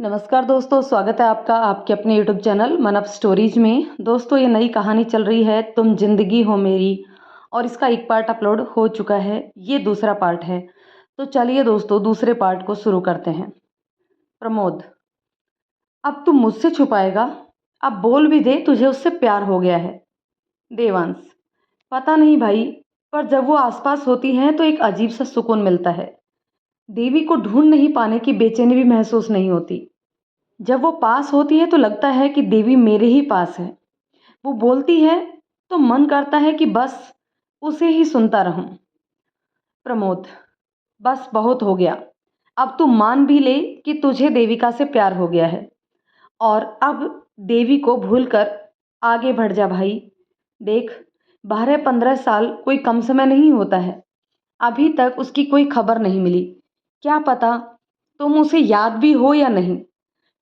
नमस्कार दोस्तों, स्वागत है आपका आपके अपने यूट्यूब चैनल मन अप स्टोरीज में। दोस्तों, ये नई कहानी चल रही है तुम जिंदगी हो मेरी, और इसका एक पार्ट अपलोड हो चुका है, ये दूसरा पार्ट है। तो चलिए दोस्तों, दूसरे पार्ट को शुरू करते हैं। प्रमोद, अब तू मुझसे छुपाएगा? अब बोल भी दे, तुझे उससे प्यार हो गया है। देवांश, पता नहीं भाई, पर जब वो आसपास होती हैं तो एक अजीब सा सुकून मिलता है। देवी को ढूंढ नहीं पाने की बेचैनी भी महसूस नहीं होती। जब वो पास होती है तो लगता है कि देवी मेरे ही पास है। वो बोलती है तो मन करता है कि बस उसे ही सुनता रहूं। प्रमोद, बस बहुत हो गया। अब तू मान भी ले कि तुझे देविका से प्यार हो गया है, और अब देवी को भूलकर आगे बढ़ जा भाई। देख, 12-15 साल कोई कम समय नहीं होता है। अभी तक उसकी कोई खबर नहीं मिली। क्या पता तुम उसे याद भी हो या नहीं।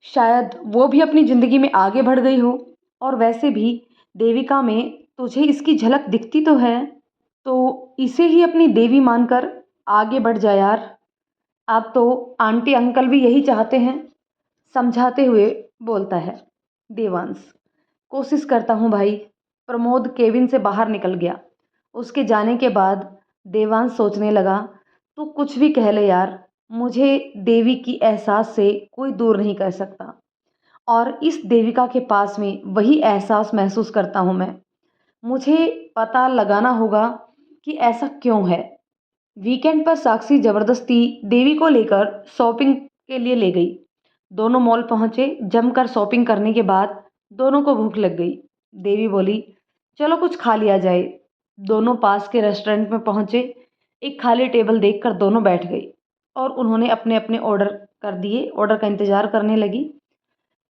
शायद वो भी अपनी ज़िंदगी में आगे बढ़ गई हो। और वैसे भी देविका में तुझे इसकी झलक दिखती तो है। तो इसे ही अपनी देवी मानकर आगे बढ़ जा यार। अब तो आंटी अंकल भी यही चाहते हैं। समझाते हुए बोलता है देवांश। कोशिश करता हूँ भाई। प्रमोद केबिन से बाहर निकल गया। उसके जाने के बाद देवांश सोचने लगा, तू कुछ भी कह ले यार, मुझे देवी की एहसास से कोई दूर नहीं कर सकता। और इस देविका के पास में वही एहसास महसूस करता हूँ मैं। मुझे पता लगाना होगा कि ऐसा क्यों है। वीकेंड पर साक्षी जबरदस्ती देवी को लेकर शॉपिंग के लिए ले गई। दोनों मॉल पहुंचे। जमकर शॉपिंग करने के बाद दोनों को भूख लग गई। देवी बोली, चलो कुछ खा लिया जाए। दोनों पास के रेस्टोरेंट में पहुंचे। एक खाली टेबल देखकर दोनों बैठ गई और उन्होंने अपने अपने ऑर्डर कर दिए। ऑर्डर का इंतजार करने लगी।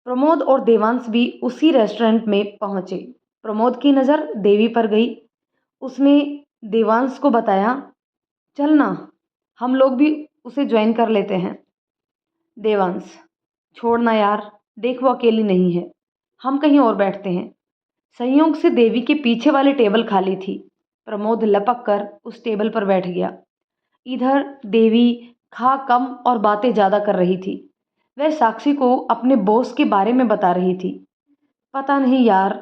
प्रमोद और देवांश भी उसी रेस्टोरेंट में पहुंचे। प्रमोद की नज़र देवी पर गई। उसने देवांश को बताया, चलना, हम लोग भी उसे ज्वाइन कर लेते हैं। देवांश, छोड़ना यार, देख वो अकेली नहीं है, हम कहीं और बैठते हैं। संयोग से देवी के पीछे वाली टेबल खाली थी। प्रमोद लपक कर उस टेबल पर बैठ गया। इधर देवी खा कम और बातें ज़्यादा कर रही थी। वह साक्षी को अपने बॉस के बारे में बता रही थी। पता नहीं यार,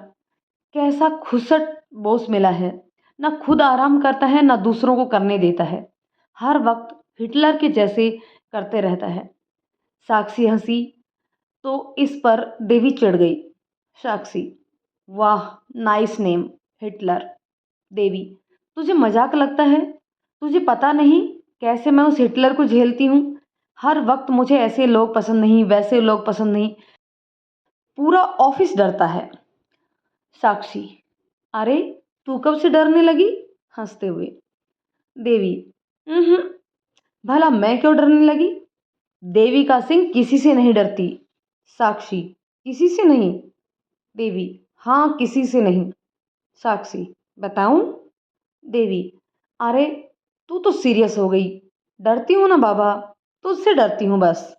कैसा खुसट बॉस मिला है। ना खुद आराम करता है, ना दूसरों को करने देता है। हर वक्त हिटलर के जैसे करते रहता है। साक्षी हंसी तो इस पर देवी चिढ़ गई। साक्षी, वाह, नाइस नेम, हिटलर। देवी, तुझे मजाक लगता है? तुझे पता नहीं कैसे मैं उस हिटलर को झेलती हूँ। हर वक्त मुझे ऐसे लोग पसंद नहीं, वैसे लोग पसंद नहीं, पूरा ऑफिस डरता है। साक्षी, अरे तू कब से डरने लगी? हंसते हुए देवी, "हम्म, भला मैं क्यों डरने लगी? देविका सिंह किसी से नहीं डरती। साक्षी, किसी से नहीं? देवी, हाँ, किसी से नहीं। साक्षी, बताऊं? देवी, अरे तू तो सीरियस हो गई। डरती हूँ ना बाबा, तुझसे डरती हूँ बस।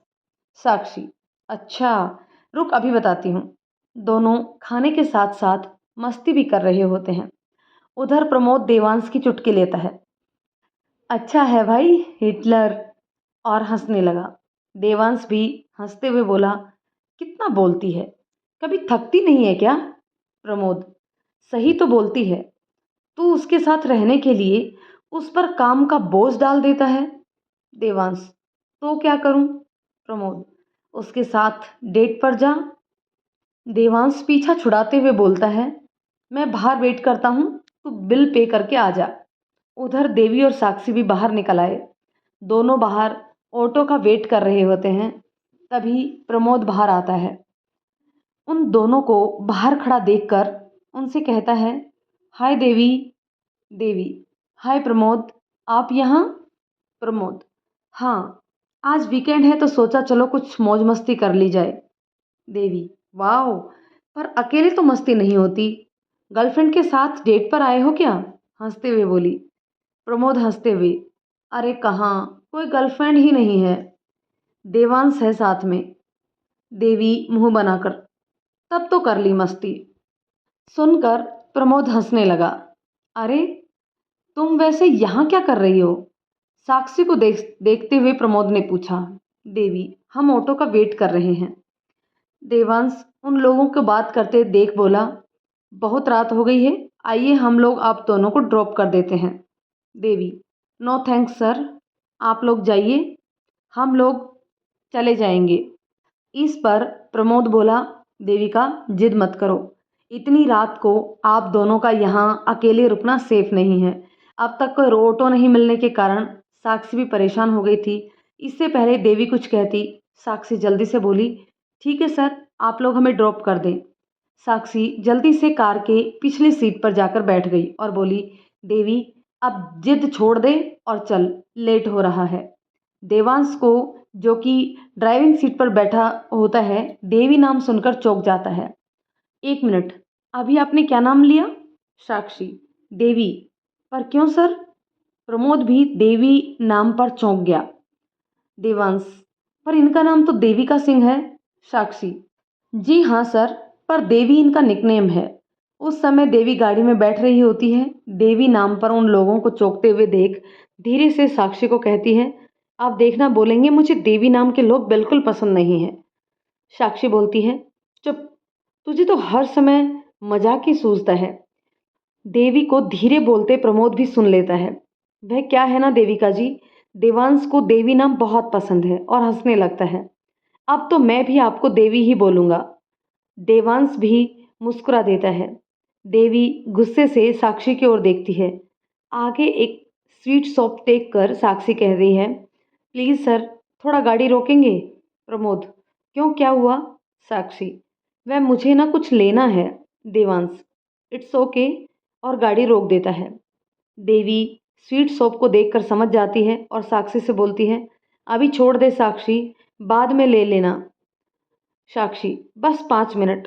साक्षी, अच्छा, रुक अभी बताती हूँ। दोनों खाने के साथ साथ मस्ती भी कर रहे होते हैं। उधर प्रमोद देवांश की चुटकी लेता है। अच्छा है भाई, हिटलर, और हंसने लगा। देवांश भी हंसते हुए बोला, कितना बोलती है, कभी थकती नहीं है क्या? प्रमोद, सही तो बोलती है। तू उसके साथ रहने के लिए उस पर काम का बोझ डाल देता है। देवांश, तो क्या करूं? प्रमोद, उसके साथ डेट पर जा। देवांश पीछा छुड़ाते हुए बोलता है, मैं बाहर वेट करता हूँ, तू बिल पे करके आ जा। उधर देवी और साक्षी भी बाहर निकल आए। दोनों बाहर ऑटो का वेट कर रहे होते हैं। तभी प्रमोद बाहर आता है। उन दोनों को बाहर खड़ा देखकर उनसे कहता है, हाय देवी। देवी, हाय प्रमोद, आप यहाँ? प्रमोद, हाँ, आज वीकेंड है तो सोचा चलो कुछ मौज मस्ती कर ली जाए। देवी, वाह, पर अकेले तो मस्ती नहीं होती, गर्लफ्रेंड के साथ डेट पर आए हो क्या? हंसते हुए बोली। प्रमोद हंसते हुए, अरे कहाँ, कोई गर्लफ्रेंड ही नहीं है, देवांश है साथ में। देवी मुंह बनाकर, तब तो कर ली मस्ती। सुनकर प्रमोद हंसने लगा। अरे तुम वैसे यहाँ क्या कर रही हो? साक्षी को देखते हुए प्रमोद ने पूछा। देवी, हम ऑटो का वेट कर रहे हैं। देवांश उन लोगों को बात करते देख बोला, बहुत रात हो गई है, आइए हम लोग आप दोनों को ड्रॉप कर देते हैं। देवी, नो थैंक्स सर, आप लोग जाइए, हम लोग चले जाएंगे। इस पर प्रमोद बोला, देविका जिद मत करो, इतनी रात को आप दोनों का यहाँ अकेले रुकना सेफ नहीं है। अब तक कोई ऑटो नहीं मिलने के कारण साक्षी भी परेशान हो गई थी। इससे पहले देवी कुछ कहती, साक्षी जल्दी से बोली, ठीक है सर, आप लोग हमें ड्रॉप कर दें। साक्षी जल्दी से कार के पिछली सीट पर जाकर बैठ गई और बोली, देवी अब जिद छोड़ दे और चल, लेट हो रहा है। देवांश को, जो कि ड्राइविंग सीट पर बैठा होता है, देवी नाम सुनकर चौंक जाता है। एक मिनट, अभी आपने क्या नाम लिया? साक्षी, देवी, पर क्यों सर? प्रमोद भी देवी नाम पर चौंक गया। देवांश, पर इनका नाम तो देविका सिंह है। साक्षी, जी हाँ सर, पर देवी इनका निकनेम है। उस समय देवी गाड़ी में बैठ रही होती है। देवी नाम पर उन लोगों को चौंकते हुए देख धीरे से साक्षी को कहती है, आप देखना बोलेंगे, मुझे देवी नाम के लोग बिल्कुल पसंद नहीं है। साक्षी बोलती है, चुप, तुझे तो हर समय मजाक ही सूझता है। देवी को धीरे बोलते प्रमोद भी सुन लेता है। वह क्या है ना देविका जी, देवांश को देवी नाम बहुत पसंद है और हंसने लगता है। अब तो मैं भी आपको देवी ही बोलूँगा। देवांश भी मुस्कुरा देता है। देवी गुस्से से साक्षी की ओर देखती है। आगे एक स्वीट शॉप देख कर साक्षी कह रही है, प्लीज़ सर, थोड़ा गाड़ी रोकेंगे? प्रमोद, क्यों, क्या हुआ? साक्षी, वह मुझे ना कुछ लेना है। देवांश, इट्स ओके, और गाड़ी रोक देता है। देवी स्वीट शॉप को देखकर समझ जाती है और साक्षी से बोलती है, अभी छोड़ दे साक्षी, बाद में ले लेना। साक्षी, बस 5 मिनट,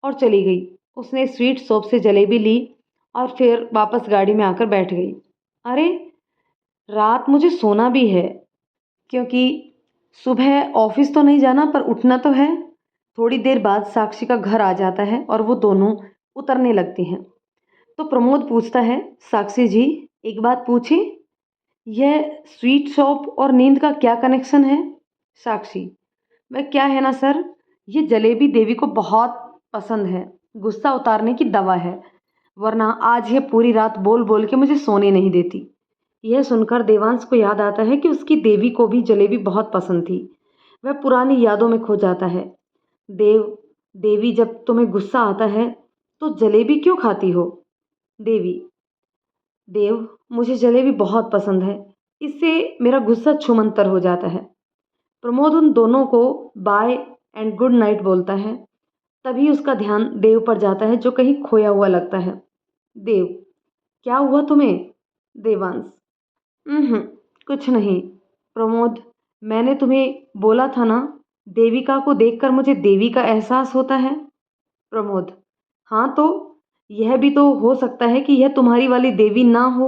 और चली गई। उसने स्वीट शॉप से जलेबी ली और फिर वापस गाड़ी में आकर बैठ गई। अरे, रात मुझे सोना भी है, क्योंकि सुबह ऑफिस तो नहीं जाना पर उठना तो है। थोड़ी देर बाद साक्षी का घर आ जाता है और वो दोनों उतरने लगती हैं। तो प्रमोद पूछता है, साक्षी जी, एक बात पूछे, यह स्वीट शॉप और नींद का क्या कनेक्शन है? साक्षी, वह क्या है ना सर, ये जलेबी देवी को बहुत पसंद है, गुस्सा उतारने की दवा है, वरना आज ये पूरी रात बोल बोल के मुझे सोने नहीं देती। यह सुनकर देवांश को याद आता है कि उसकी देवी को भी जलेबी बहुत पसंद थी। वह पुरानी यादों में खो जाता है। देव, देवी, जब तुम्हें गुस्सा आता है तो जलेबी क्यों खाती हो? देवी, देव, मुझे जलेबी बहुत पसंद है, इससे मेरा गुस्सा छूमंतर हो जाता है। प्रमोद उन दोनों को बाय एंड गुड नाइट बोलता है। तभी उसका ध्यान देव पर जाता है, जो कहीं खोया हुआ लगता है। देव, क्या हुआ तुम्हें? देवांश, हम्म, कुछ नहीं। प्रमोद, मैंने तुम्हें बोला था ना, देविका को देखकर मुझे देवी का एहसास होता है। प्रमोद, हाँ तो यह भी तो हो सकता है कि यह तुम्हारी वाली देवी ना हो।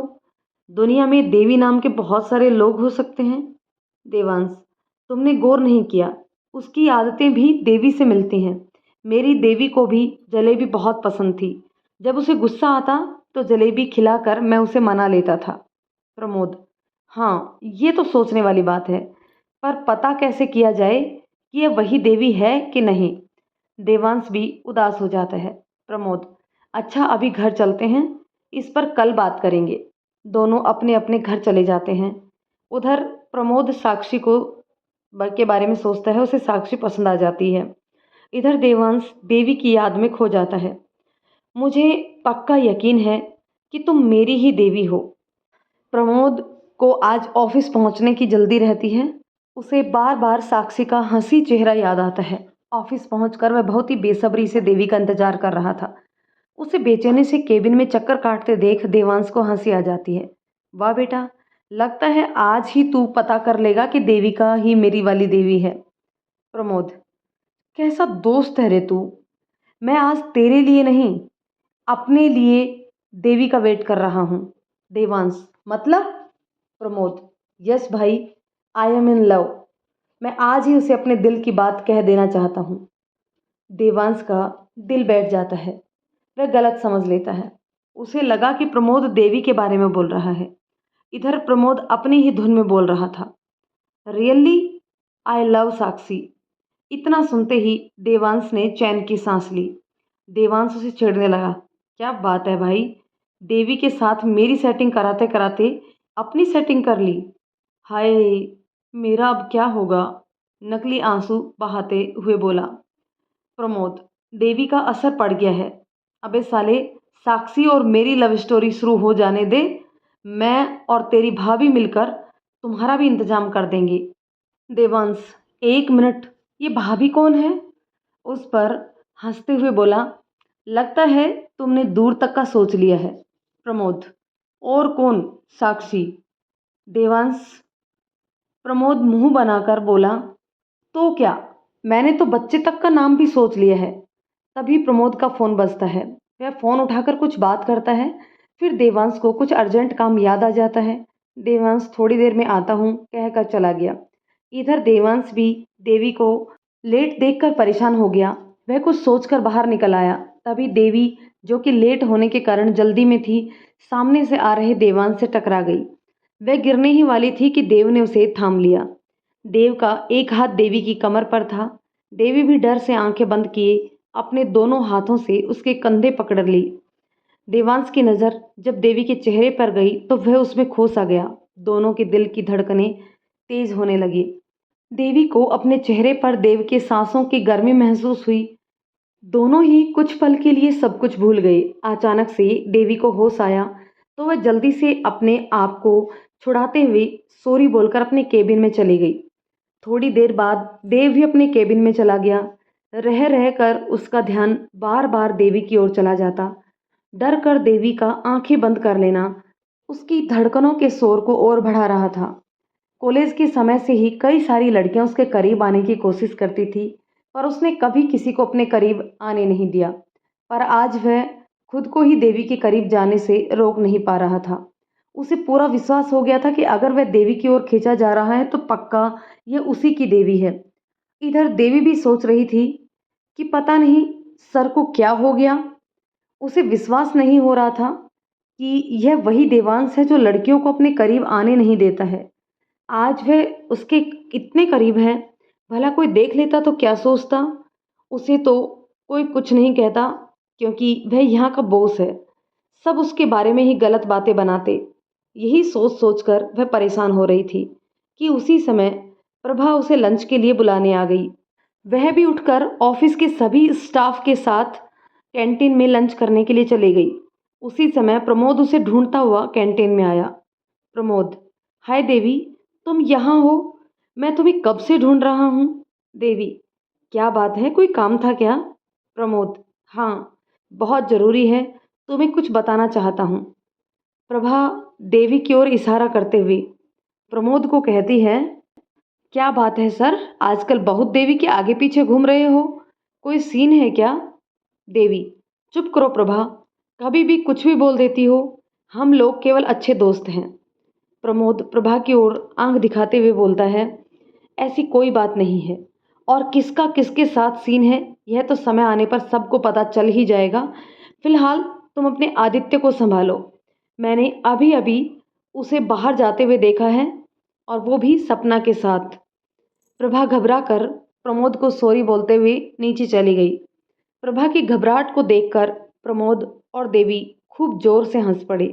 दुनिया में देवी नाम के बहुत सारे लोग हो सकते हैं। देवांश, तुमने गौर नहीं किया, उसकी आदतें भी देवी से मिलती हैं। मेरी देवी को भी जलेबी बहुत पसंद थी। जब उसे गुस्सा आता तो जलेबी खिलाकर मैं उसे मना लेता था। प्रमोद, हाँ, ये तो सोचने वाली बात है, पर पता कैसे किया जाए कि यह वही देवी है कि नहीं? देवांश भी उदास हो जाता है। प्रमोद, अच्छा, अभी घर चलते हैं, इस पर कल बात करेंगे। दोनों अपने अपने घर चले जाते हैं। उधर प्रमोद साक्षी को के बारे में सोचता है, उसे साक्षी पसंद आ जाती है। इधर देवांश देवी की याद में खो जाता है। मुझे पक्का यकीन है कि तुम मेरी ही देवी हो। प्रमोद को आज ऑफिस पहुंचने की जल्दी रहती है। उसे बार बार साक्षी का हंसी चेहरा याद आता है। ऑफिस पहुंचकर वह बहुत ही बेसब्री से देवी का इंतजार कर रहा था। उसे बेचैनी से केबिन में चक्कर काटते देख देवांश को हंसी आ जाती है। वाह बेटा, लगता है आज ही तू पता कर लेगा कि देविका ही मेरी वाली देवी है। प्रमोद, कैसा दोस्त है रे तू। मैं आज तेरे लिए नहीं, अपने लिए देवी का वेट कर रहा हूँ। देवांश, मतलब? प्रमोद, यस भाई, आई एम इन लव। मैं आज ही उसे अपने दिल की बात कह देना चाहता हूँ। देवांश का दिल बैठ जाता है। वह गलत समझ लेता है। उसे लगा कि प्रमोद देवी के बारे में बोल रहा है। इधर प्रमोद अपनी ही धुन में बोल रहा था। रियली? आई लव साक्षी। इतना सुनते ही देवांश ने चैन की सांस ली। देवांश उसे छेड़ने लगा। क्या बात है भाई, देवी के साथ मेरी सेटिंग कराते कराते अपनी सेटिंग कर ली। हाय, मेरा अब क्या होगा? नकली आंसू बहाते हुए बोला प्रमोद। देवी का असर पड़ गया है। अबे साले, साक्षी और मेरी लव स्टोरी शुरू हो जाने दे। मैं और तेरी भाभी मिलकर तुम्हारा भी इंतजाम कर देंगे। देवांश, एक मिनट, ये भाभी कौन है? उस पर हंसते हुए बोला, लगता है तुमने दूर तक का सोच लिया है। प्रमोद, और कौन? साक्षी। देवांश। प्रमोद मुंह बनाकर बोला, तो क्या, मैंने तो बच्चे तक का नाम भी सोच लिया है। तभी प्रमोद का फ़ोन बजता है। वह फ़ोन उठाकर कुछ बात करता है। फिर देवांश को कुछ अर्जेंट काम याद आ जाता है। देवांश थोड़ी देर में आता हूँ कहकर चला गया। इधर देवांश भी देवी को लेट देखकर परेशान हो गया। वह कुछ सोचकर बाहर निकल आया। तभी देवी, जो कि लेट होने के कारण जल्दी में थी, सामने से आ रहे देवांश से टकरा गई। वह गिरने ही वाली थी कि देव ने उसे थाम लिया। देव का एक हाथ देवी की कमर पर था। देवी भी डर से आंखें बंद किए अपने दोनों हाथों से उसके कंधे पकड़ ली। देवांश की नज़र जब देवी के चेहरे पर गई तो वह उसमें खो सा गया। दोनों के दिल की धड़कनें तेज होने लगी। देवी को अपने चेहरे पर देव के सांसों की गर्मी महसूस हुई। दोनों ही कुछ पल के लिए सब कुछ भूल गए। अचानक से देवी को होश आया तो वह जल्दी से अपने आप को छुड़ाते हुए सॉरी बोलकर अपने केबिन में चली गई। थोड़ी देर बाद देव भी अपने केबिन में चला गया। रह रह कर उसका ध्यान बार बार देवी की ओर चला जाता। डर कर देवी का आंखें बंद कर लेना उसकी धड़कनों के शोर को और बढ़ा रहा था। कॉलेज के समय से ही कई सारी लड़कियां उसके करीब आने की कोशिश करती थी, पर उसने कभी किसी को अपने करीब आने नहीं दिया। पर आज वह खुद को ही देवी के करीब जाने से रोक नहीं पा रहा था। उसे पूरा विश्वास हो गया था कि अगर वह देवी की ओर खींचा जा रहा है तो पक्का यह उसी की देवी है। इधर देवी भी सोच रही थी कि पता नहीं सर को क्या हो गया। उसे विश्वास नहीं हो रहा था कि यह वही देवांश है जो लड़कियों को अपने करीब आने नहीं देता है। आज वह उसके इतने करीब है, भला कोई देख लेता तो क्या सोचता? उसे तो कोई कुछ नहीं कहता क्योंकि वह यहाँ का बॉस है। सब उसके बारे में ही गलत बातें बनाते। यही सोच सोचकर वह परेशान हो रही थी कि उसी समय प्रभा उसे लंच के लिए बुलाने आ गई। वह भी उठकर ऑफिस के सभी स्टाफ के साथ कैंटीन में लंच करने के लिए चली गई। उसी समय प्रमोद उसे ढूंढता हुआ कैंटीन में आया। प्रमोद, हाय देवी, तुम यहाँ हो? मैं तुम्हें कब से ढूंढ रहा हूँ। देवी, क्या बात है, कोई काम था क्या? प्रमोद, हाँ, बहुत ज़रूरी है, तुम्हें कुछ बताना चाहता हूँ। प्रभा देवी की ओर इशारा करते हुए प्रमोद को कहती है, क्या बात है सर, आजकल बहुत देवी के आगे पीछे घूम रहे हो, कोई सीन है क्या? देवी, चुप करो प्रभा, कभी भी कुछ भी बोल देती हो। हम लोग केवल अच्छे दोस्त हैं। प्रमोद प्रभा की ओर आंख दिखाते हुए बोलता है, ऐसी कोई बात नहीं है, और किसका किसके साथ सीन है यह तो समय आने पर सबको पता चल ही जाएगा। फिलहाल तुम अपने आदित्य को संभालो। मैंने अभी अभी उसे बाहर जाते हुए देखा है, और वो भी सपना के साथ। प्रभा घबरा कर प्रमोद को सॉरी बोलते हुए नीचे चली गई। प्रभा की घबराहट को देखकर प्रमोद और देवी खूब जोर से हंस पड़े।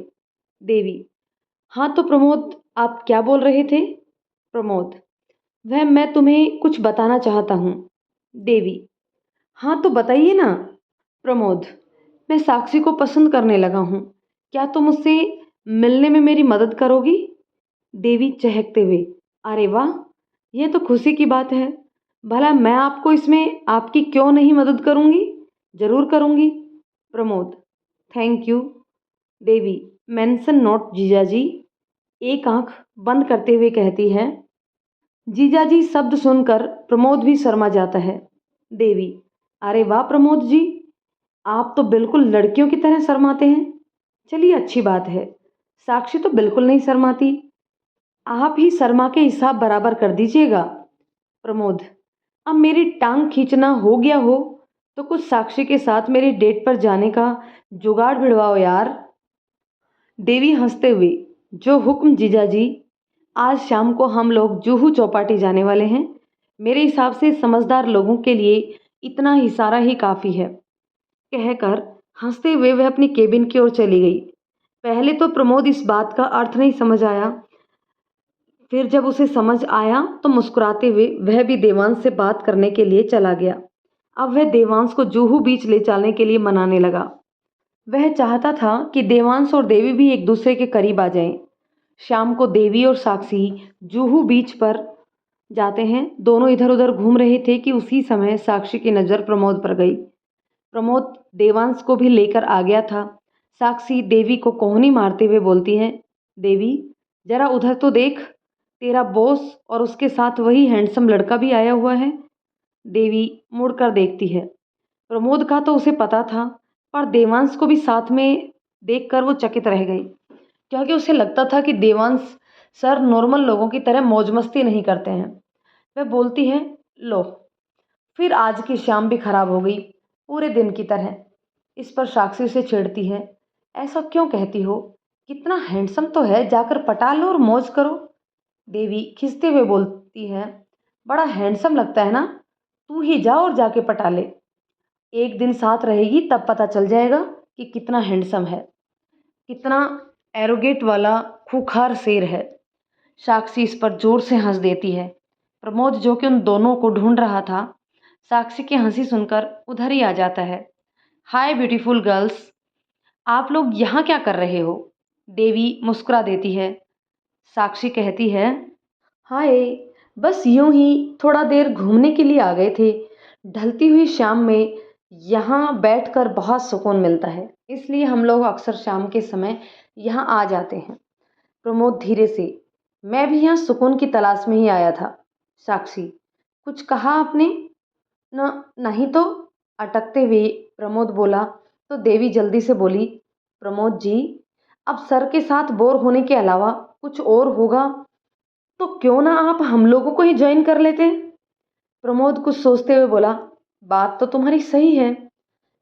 देवी, हाँ तो प्रमोद, आप क्या बोल रहे थे? प्रमोद, वह मैं तुम्हें कुछ बताना चाहता हूँ। देवी, हाँ तो बताइए ना। प्रमोद, मैं साक्षी को पसंद करने लगा हूँ, क्या तुम उससे मिलने में मेरी मदद करोगी? देवी चहकते हुए, अरे वाह, यह तो खुशी की बात है। भला मैं आपको इसमें आपकी क्यों नहीं मदद करूँगी, जरूर करूँगी। Pramod, thank you. Devi, mention note जीजाजी। एक आंख बंद करते हुए कहती है। जीजाजी शब्द सुनकर प्रमोद भी शर्मा जाता है। देवी, अरे वाह प्रमोद जी, आप तो बिल्कुल लड़कियों की तरह शर्माते हैं। चलिए अच्छी बात है, साक्षी तो बिल्कुल नहीं शर्माती। आप ही शर्मा के हिसाब बराबर कर दीजिएगा। प्रमोद, अब मेरी टांग खींचना हो गया हो तो कुछ साक्षी के साथ मेरी डेट पर जाने का जुगाड़ भिड़वाओ यार। देवी हंसते हुए, जो हुक्म जीजाजी, आज शाम को हम लोग जुहू चौपाटी जाने वाले हैं। मेरे हिसाब से समझदार लोगों के लिए इतना इशारा ही काफ़ी है। कहकर हंसते हुए वह अपनी केबिन की ओर चली गई। पहले तो प्रमोद इस बात का अर्थ नहीं समझ आया, फिर जब उसे समझ आया तो मुस्कुराते हुए वह भी देवांश से बात करने के लिए चला गया। अब वह देवांश को जुहू बीच ले जाने के लिए मनाने लगा। वह चाहता था कि देवांश और देवी भी एक दूसरे के करीब आ जाएं। शाम को देवी और साक्षी जुहू बीच पर जाते हैं। दोनों इधर उधर घूम रहे थे कि उसी समय साक्षी की नज़र प्रमोद पर गई। प्रमोद देवांश को भी लेकर आ गया था। साक्षी देवी को कोहनी मारते हुए बोलती है, देवी जरा उधर तो देख, तेरा बॉस और उसके साथ वही हैंडसम लड़का भी आया हुआ है। देवी मुड़कर देखती है। प्रमोद का तो उसे पता था, पर देवांश को भी साथ में देखकर वो चकित रह गई, क्योंकि उसे लगता था कि देवांश सर नॉर्मल लोगों की तरह मौज मस्ती नहीं करते हैं। वह बोलती है, लो फिर आज की शाम भी खराब हो गई, पूरे दिन की तरह। इस पर साक्षी उसे छेड़ती है, ऐसा क्यों कहती हो, कितना हैंडसम तो है, जाकर पटा लो और मौज करो। देवी खिंचते हुए बोलती है, बड़ा हैंडसम लगता है ना, तू ही जा और जाके पटा ले। एक दिन साथ रहेगी तब पता चल जाएगा कि कितना हैंडसम है, कितना एरोगेट वाला खूंखार शेर है। साक्षी इस पर जोर से हंस देती है। प्रमोद जो कि उन दोनों को ढूंढ रहा था, साक्षी की हंसी सुनकर उधर ही आ जाता है। हाय ब्यूटीफुल गर्ल्स, आप लोग यहाँ क्या कर रहे हो? देवी मुस्कुरा देती है। साक्षी कहती है, हाय, बस यूं ही थोड़ा देर घूमने के लिए आ गए थे। ढलती हुई शाम में यहाँ बैठकर बहुत सुकून मिलता है, इसलिए हम लोग अक्सर शाम के समय यहाँ आ जाते हैं। प्रमोद धीरे से, मैं भी यहाँ सुकून की तलाश में ही आया था। साक्षी, कुछ कहा आपने? न नहीं तो, अटकते हुए प्रमोद बोला। तो देवी जल्दी से बोली, प्रमोद जी, अब सर के साथ बोर होने के अलावा कुछ और होगा तो क्यों ना आप हम लोगों को ही ज्वाइन कर लेते। प्रमोद कुछ सोचते हुए बोला, बात तो तुम्हारी सही है,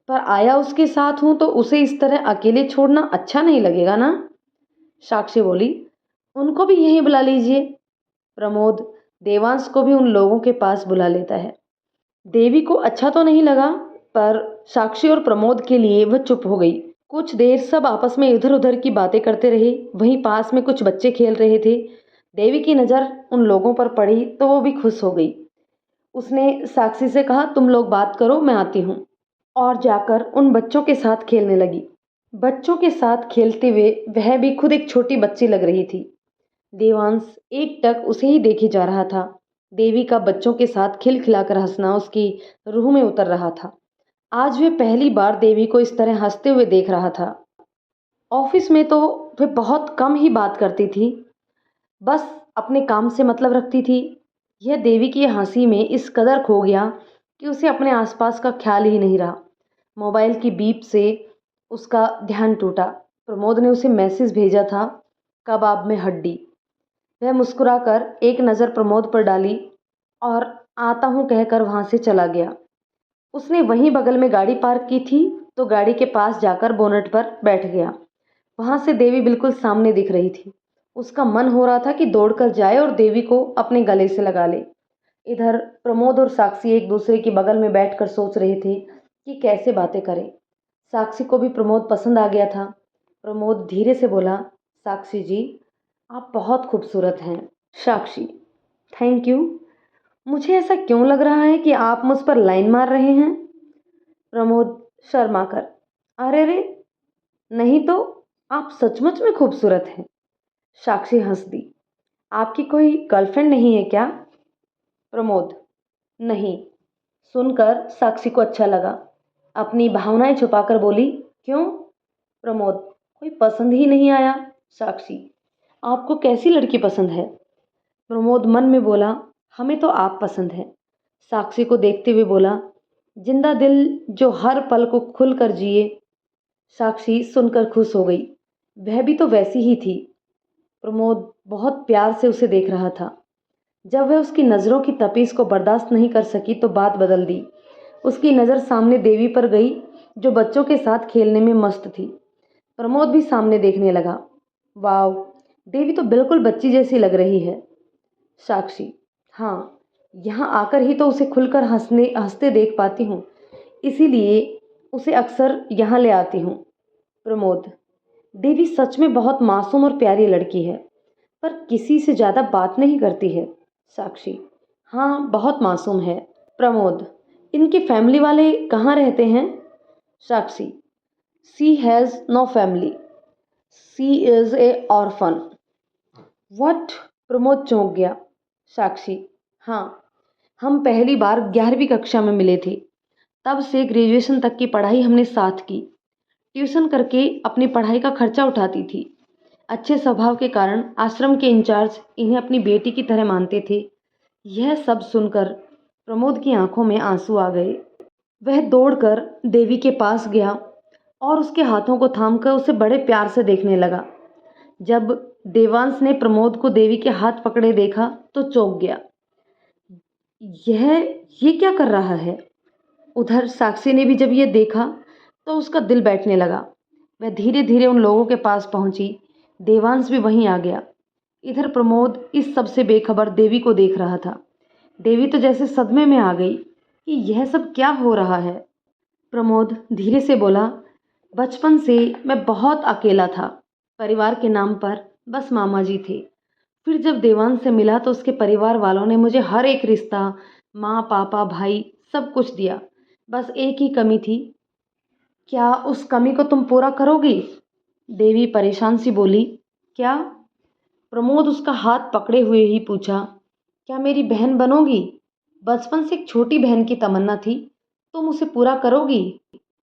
पर आया उसके साथ हूं तो उसे इस तरह अकेले छोड़ना अच्छा नहीं लगेगा ना। साक्षी बोली, उनको भी यहीं बुला लीजिए। प्रमोद देवांश को भी उन लोगों के पास बुला लेता है। देवी को अच्छा तो नहीं लगा, पर साक्षी और प्रमोद के लिए वह चुप हो गई। कुछ देर सब आपस में इधर उधर की बातें करते रहे। वहीं पास में कुछ बच्चे खेल रहे थे। देवी की नज़र उन लोगों पर पड़ी तो वो भी खुश हो गई। उसने साक्षी से कहा, तुम लोग बात करो, मैं आती हूँ, और जाकर उन बच्चों के साथ खेलने लगी। बच्चों के साथ खेलते हुए वह भी खुद एक छोटी बच्ची लग रही थी। देवांश एकटक उसे ही देखे जा रहा था। देवी का बच्चों के साथ खिलखिलाकर हंसना उसकी रूह में उतर रहा था। आज वह पहली बार देवी को इस तरह हंसते हुए देख रहा था। ऑफिस में तो वह बहुत कम ही बात करती थी, बस अपने काम से मतलब रखती थी। यह देवी की हंसी में इस कदर खो गया कि उसे अपने आसपास का ख्याल ही नहीं रहा। मोबाइल की बीप से उसका ध्यान टूटा। प्रमोद ने उसे मैसेज भेजा था, कबाब में हड्डी। वह मुस्कुराकर एक नज़र प्रमोद पर डाली और आता हूँ कहकर वहाँ से चला गया। उसने वहीं बगल में गाड़ी पार्क की थी तो गाड़ी के पास जाकर बोनट पर बैठ गया। वहाँ से देवी बिल्कुल सामने दिख रही थी। उसका मन हो रहा था कि दौड़कर जाए और देवी को अपने गले से लगा ले। इधर प्रमोद और साक्षी एक दूसरे के बगल में बैठकर सोच रहे थे कि कैसे बातें करें। साक्षी को भी प्रमोद पसंद आ गया था। प्रमोद धीरे से बोला, साक्षी जी, आप बहुत खूबसूरत हैं। साक्षी, थैंक यू। मुझे ऐसा क्यों लग रहा है कि आप मुझ पर लाइन मार रहे हैं? प्रमोद शर्मा कर, अरे रे, नहीं तो, आप सचमुच में खूबसूरत हैं। साक्षी हंस दी। आपकी कोई गर्लफ्रेंड नहीं है क्या? प्रमोद, नहीं। सुनकर साक्षी को अच्छा लगा। अपनी भावनाएं छुपाकर बोली, क्यों? प्रमोद, कोई पसंद ही नहीं आया। साक्षी, आपको कैसी लड़की पसंद है? प्रमोद मन में बोला, हमें तो आप पसंद है। साक्षी को देखते हुए बोला, जिंदा दिल जो हर पल को खुलकर जिए। साक्षी सुनकर खुश हो गई। वह भी तो वैसी ही थी। प्रमोद बहुत प्यार से उसे देख रहा था। जब वह उसकी नज़रों की तपीस को बर्दाश्त नहीं कर सकी तो बात बदल दी। उसकी नज़र सामने देवी पर गई जो बच्चों के साथ खेलने में मस्त थी। प्रमोद भी सामने देखने लगा। वाह, देवी तो बिल्कुल बच्ची जैसी लग रही है। साक्षी, हाँ, यहाँ आकर ही तो उसे खुलकर हंसते देख पाती हूँ, इसीलिए उसे अक्सर यहाँ ले आती हूँ। प्रमोद, देवी सच में बहुत मासूम और प्यारी लड़की है, पर किसी से ज़्यादा बात नहीं करती है। साक्षी, हाँ बहुत मासूम है। प्रमोद, इनके फैमिली वाले कहाँ रहते हैं? Sakshi, she has no family, she is a orphan. What? Pramod चौंक गया। साक्षी, हाँ, हम पहली बार 11वीं कक्षा में मिले थे, तब से ग्रेजुएशन तक की पढ़ाई हमने साथ की। ट्यूशन करके अपनी पढ़ाई का खर्चा उठाती थी। अच्छे स्वभाव के कारण आश्रम के इंचार्ज इन्हें अपनी बेटी की तरह मानते थे। यह सब सुनकर प्रमोद की आंखों में आंसू आ गए। वह दौड़कर देवी के पास गया और उसके हाथों को थामकर उसे बड़े प्यार से देखने लगा। जब देवांश ने प्रमोद को देवी के हाथ पकड़े देखा तो चौंक गया। यह ये क्या कर रहा है? उधर साक्षी ने भी जब ये देखा तो उसका दिल बैठने लगा। वह धीरे धीरे उन लोगों के पास पहुंची। देवांश भी वहीं आ गया। इधर प्रमोद इस सब से बेखबर देवी को देख रहा था। देवी तो जैसे सदमे में आ गई कि यह सब क्या हो रहा है। प्रमोद धीरे से बोला, बचपन से मैं बहुत अकेला था। परिवार के नाम पर बस मामा जी थे। फिर जब देवांश से मिला तो उसके परिवार वालों ने मुझे हर एक रिश्ता, माँ पापा भाई सब कुछ दिया। बस एक ही कमी थी। क्या उस कमी को तुम पूरा करोगी? देवी परेशान सी बोली। क्या? प्रमोद उसका हाथ पकड़े हुए ही पूछा। क्या मेरी बहन बनोगी? बचपन से एक छोटी बहन की तमन्ना थी, तुम उसे पूरा करोगी?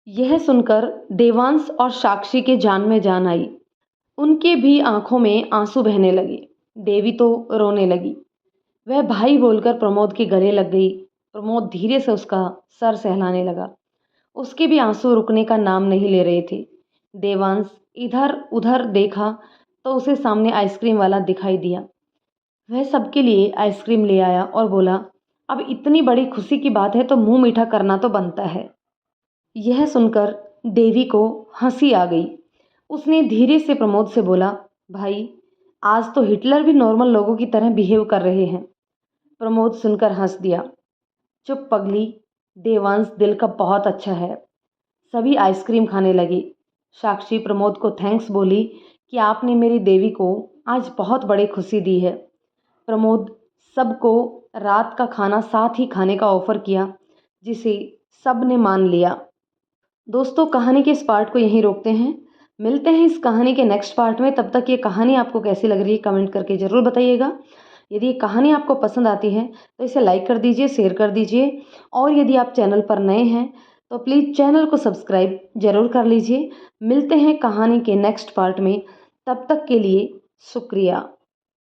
यह सुनकर देवांश और साक्षी के जान में जान आई। उनके भी आंखों में आंसू बहने लगे। देवी तो रोने लगी। वह भाई बोलकर प्रमोद के गले लग गई। प्रमोद धीरे से उसका सर सहलाने लगा। उसके भी आंसू रुकने का नाम नहीं ले रहे थे। देवांश इधर उधर देखा तो उसे सामने आइसक्रीम वाला दिखाई दिया। वह सबके लिए आइसक्रीम ले आया और बोला, अब इतनी बड़ी खुशी की बात है तो मुंह मीठा करना तो बनता है। यह सुनकर देवी को हंसी आ गई। उसने धीरे से प्रमोद से बोला, भाई आज तो हिटलर भी नॉर्मल लोगों की तरह बिहेव कर रहे हैं। प्रमोद सुनकर हंस दिया। चुप पगली, देवांश दिल का बहुत अच्छा है। सभी आइसक्रीम खाने लगे। साक्षी प्रमोद को थैंक्स बोली कि आपने मेरी देवी को आज बहुत बड़ी खुशी दी है। प्रमोद सबको रात का खाना साथ ही खाने का ऑफर किया, जिसे सब ने मान लिया। दोस्तों, कहानी के इस पार्ट को यहीं रोकते हैं। मिलते हैं इस कहानी के नेक्स्ट पार्ट में। तब तक ये कहानी आपको कैसी लग रही है कमेंट करके ज़रूर बताइएगा। यदि ये कहानी आपको पसंद आती है तो इसे लाइक कर दीजिए, शेयर कर दीजिए, और यदि आप चैनल पर नए हैं तो प्लीज़ चैनल को सब्सक्राइब ज़रूर कर लीजिए। मिलते हैं कहानी के नेक्स्ट पार्ट में। तब तक के लिए शुक्रिया।